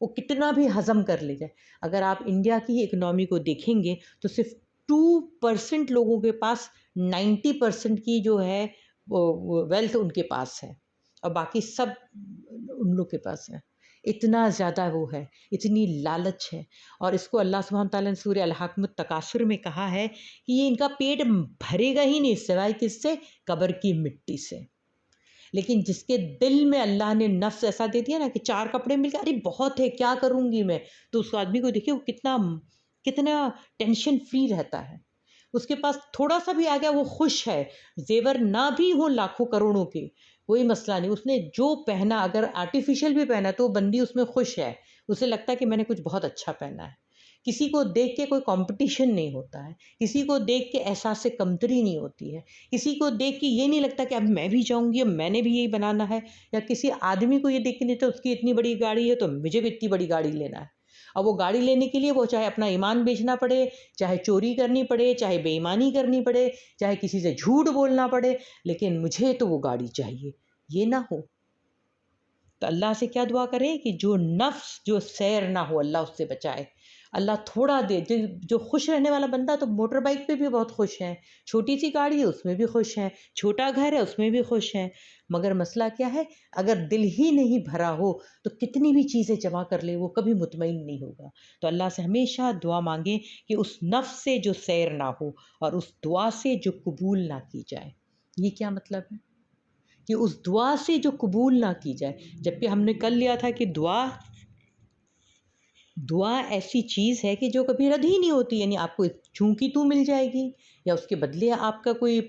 وہ کتنا بھی ہضم کر لے جائے. اگر آپ انڈیا کی اکنامی کو دیکھیں گے تو صرف 2% لوگوں کے پاس 90% کی جو ہے وہ ویلتھ ان کے پاس ہے، اور باقی سب ان لوگ کے پاس ہے. اتنا زیادہ وہ ہے، اتنی لالچ ہے. اور اس کو اللہ سبحانہ تعالیٰ نے سورہ الحاقم التکاثر میں کہا ہے کہ یہ ان کا پیٹ بھرے گا ہی نہیں سوائے کس سے؟ قبر کی مٹی سے. لیکن جس کے دل میں اللہ نے نفس ایسا دے دیا نا کہ 4 کپڑے مل کے ارے بہت ہے کیا کروں گی میں، تو اس آدمی کو دیکھیے وہ کتنا ٹینشن فری رہتا ہے. اس کے پاس تھوڑا سا بھی آ گیا وہ خوش ہے، زیور نہ بھی ہو لاکھوں کروڑوں کے کوئی مسئلہ نہیں. اس نے جو پہنا اگر آرٹیفیشل بھی پہنا تو وہ بندی اس میں خوش ہے، اسے لگتا ہے کہ میں نے کچھ بہت اچھا پہنا ہے. کسی کو دیکھ کے کوئی کمپٹیشن نہیں ہوتا ہے، کسی کو دیکھ کے احساس کمتری نہیں ہوتی ہے، کسی کو دیکھ کے یہ نہیں لگتا کہ اب میں بھی جاؤں گی، اب میں نے بھی یہی بنانا ہے. یا کسی آدمی کو یہ دیکھ کے نہیں تو اس کی اتنی بڑی گاڑی ہے تو مجھے بھی اتنی بڑی گاڑی لینا ہے. اور وہ گاڑی لینے کے لیے وہ چاہے اپنا ایمان بیچنا پڑے، چاہے چوری کرنی پڑے، چاہے بے ایمانی کرنی پڑے، چاہے کسی سے جھوٹ بولنا پڑے، لیکن مجھے تو وہ گاڑی چاہیے. یہ نہ ہو تو اللہ سے کیا دعا کریں کہ جو نفس جو سیر نہ ہو اللہ اس سے بچائے. اللہ تھوڑا دے. جو خوش رہنے والا بندہ تو موٹر بائک پہ بھی بہت خوش ہیں، چھوٹی سی گاڑی ہے اس میں بھی خوش ہیں، چھوٹا گھر ہے اس میں بھی خوش ہیں. مگر مسئلہ کیا ہے؟ اگر دل ہی نہیں بھرا ہو تو کتنی بھی چیزیں جمع کر لے وہ کبھی مطمئن نہیں ہوگا. تو اللہ سے ہمیشہ دعا مانگیں کہ اس نفس سے جو سیر نہ ہو اور اس دعا سے جو قبول نہ کی جائے. یہ کیا مطلب ہے؟ کہ اس دعا سے جو قبول نہ کی جائے. جبکہ ہم نے کل لیا تھا کہ دعا ایسی چیز ہے کہ جو کبھی رد ہی نہیں ہوتی. یعنی آپ کو چونکی تو مل جائے گی، یا اس کے بدلے آپ کا کوئی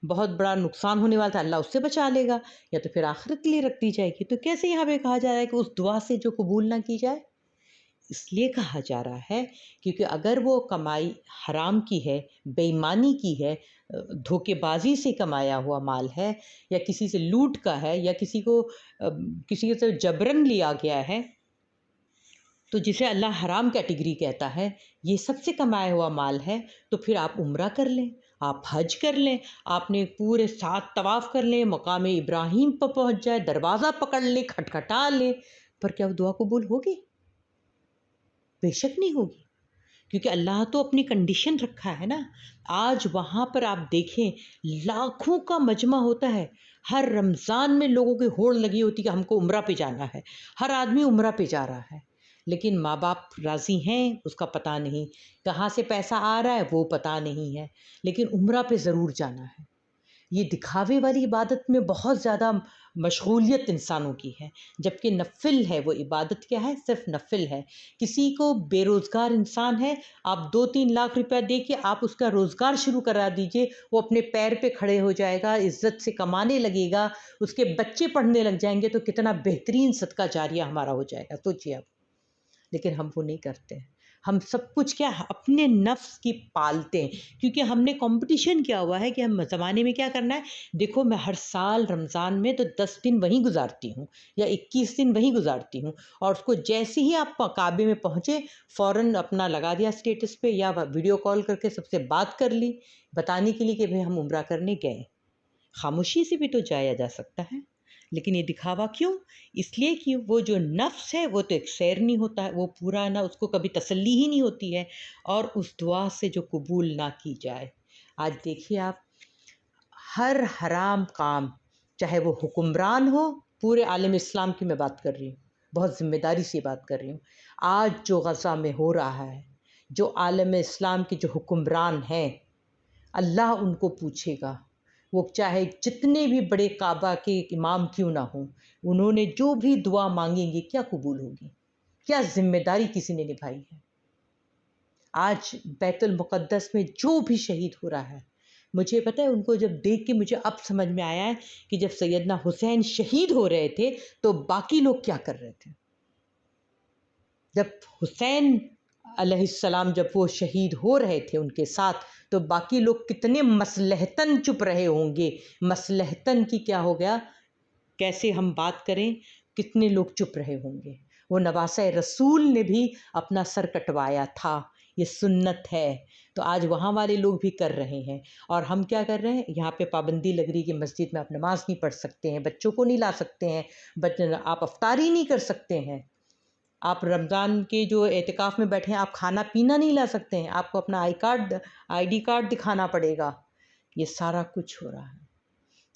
بہت بڑا نقصان ہونے والا تھا اللہ اس سے بچا لے گا، یا تو پھر آخرت کے لیے رکھ دی جائے گی. تو کیسے یہاں پہ کہا جا رہا ہے کہ اس دعا سے جو قبول نہ کی جائے؟ اس لیے کہا جا رہا ہے کیونکہ اگر وہ کمائی حرام کی ہے، بے ایمانی کی ہے، دھوکے بازی سے کمایا ہوا مال ہے، یا کسی سے لوٹ کا ہے، یا کسی سے جبرن لیا گیا ہے، تو جسے اللہ حرام کیٹیگری کہتا ہے، یہ سب سے کمایا ہوا مال ہے، تو پھر آپ عمرہ کر لیں، آپ حج کر لیں، آپ نے پورے 7 طواف کر لیں، مقام ابراہیم پر پہنچ جائے، دروازہ پکڑ لیں، کھٹکھٹا لیں. پر کیا وہ دعا قبول ہوگی؟ بے شک نہیں ہوگی، کیونکہ اللہ تو اپنی کنڈیشن رکھا ہے نا. آج وہاں پر آپ دیکھیں لاکھوں کا مجمع ہوتا ہے، ہر رمضان میں لوگوں کی ہوڑ لگی ہوتی کہ ہم کو عمرہ پہ جانا ہے، ہر آدمی عمرہ پہ جا رہا ہے. لیکن ماں باپ راضی ہیں اس کا پتہ نہیں، کہاں سے پیسہ آ رہا ہے وہ پتہ نہیں ہے، لیکن عمرہ پہ ضرور جانا ہے. یہ دکھاوے والی عبادت میں بہت زیادہ مشغولیت انسانوں کی ہے، جبکہ نفل ہے. وہ عبادت کیا ہے؟ صرف نفل ہے. کسی کو بے روزگار انسان ہے، آپ 2-3 لاکھ روپیہ دے کے آپ اس کا روزگار شروع کرا دیجئے، وہ اپنے پیر پہ کھڑے ہو جائے گا، عزت سے کمانے لگے گا، اس کے بچے پڑھنے لگ جائیں گے، تو کتنا بہترین صدقہ جاریہ ہمارا ہو جائے گا. سوچیے آپ. لیکن ہم وہ نہیں کرتے. ہم سب کچھ کیا اپنے نفس کی پالتے ہیں، کیونکہ ہم نے کمپٹیشن کیا ہوا ہے کہ ہم زمانے میں کیا کرنا ہے. دیکھو میں ہر سال رمضان میں تو 10 دن وہیں گزارتی ہوں یا 21 دن وہیں گزارتی ہوں، اور اس کو جیسے ہی آپ کعبے میں پہنچے فوراً اپنا لگا دیا اسٹیٹس پہ، یا ویڈیو کال کر کے سب سے بات کر لی بتانے کے لیے کہ بھئی ہم عمرہ کرنے گئے. خاموشی سے بھی تو جایا جا سکتا ہے. لیکن یہ دکھاوا کیوں؟ اس لیے کہ وہ جو نفس ہے وہ تو ایک سیر نہیں ہوتا ہے، وہ پورا نہ، اس کو کبھی تسلی ہی نہیں ہوتی ہے، اور اس دعا سے جو قبول نہ کی جائے. آج دیکھیے آپ، ہر حرام کام، چاہے وہ حکمران ہو، پورے عالم اسلام کی میں بات کر رہی ہوں، بہت ذمہ داری سے بات کر رہی ہوں. آج جو غزہ میں ہو رہا ہے، جو عالم اسلام کے جو حکمران ہیں، اللہ ان کو پوچھے گا. وہ چاہے جتنے بھی بڑے کعبہ کے امام کیوں نہ ہوں، انہوں نے جو بھی دعا مانگیں گے کیا قبول ہوگی؟ کیا ذمہ داری کسی نے نبھائی ہے؟ آج بیت المقدس میں جو بھی شہید ہو رہا ہے، مجھے پتہ ہے ان کو جب دیکھ کے مجھے اب سمجھ میں آیا ہے کہ جب سیدنا حسین شہید ہو رہے تھے تو باقی لوگ کیا کر رہے تھے. جب حسین علیہ السلام جب وہ شہید ہو رہے تھے ان کے ساتھ، تو باقی لوگ کتنے مصلحتاً چپ رہے ہوں گے. مصلحتاً کی کیا ہو گیا؟ کیسے ہم بات کریں، کتنے لوگ چپ رہے ہوں گے. وہ نواسہ رسول نے بھی اپنا سر کٹوایا تھا، یہ سنت ہے. تو آج وہاں والے لوگ بھی کر رہے ہیں، اور ہم کیا کر رہے ہیں؟ یہاں پہ پابندی لگ رہی کہ مسجد میں آپ نماز نہیں پڑھ سکتے ہیں، بچوں کو نہیں لا سکتے ہیں، آپ افطاری نہیں کر سکتے ہیں. آپ رمضان کے جو اعتکاف میں بیٹھے ہیں آپ کھانا پینا نہیں لا سکتے ہیں، آپ کو اپنا آئی ڈی کارڈ دکھانا پڑے گا۔ یہ سارا کچھ ہو رہا ہے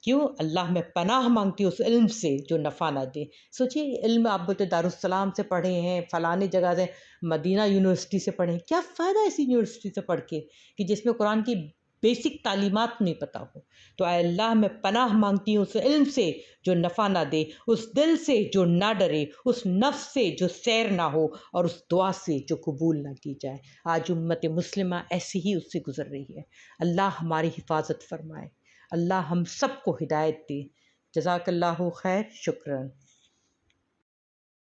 کیوں؟ اللہ میں پناہ مانگتی ہوں اس علم سے جو نفع نہ دے۔ سوچیے علم آپ بولتے دارالسلام سے پڑھے ہیں، فلانے جگہ سے، مدینہ یونیورسٹی سے پڑھے ہیں، کیا فائدہ اس یونیورسٹی سے پڑھ کے کہ جس میں قرآن کی بیسک تعلیمات نہیں پتہ ہو؟ تو اے اللہ میں پناہ مانگتی ہوں اس علم سے جو نفع نہ دے، اس دل سے جو نہ ڈرے، اس نفس سے جو سیر نہ ہو، اور اس دعا سے جو قبول نہ کی جائے۔ آج امت مسلمہ ایسی ہی اس سے گزر رہی ہے۔ اللہ ہماری حفاظت فرمائے، اللہ ہم سب کو ہدایت دے۔ جزاک اللہ خیر، شکراً۔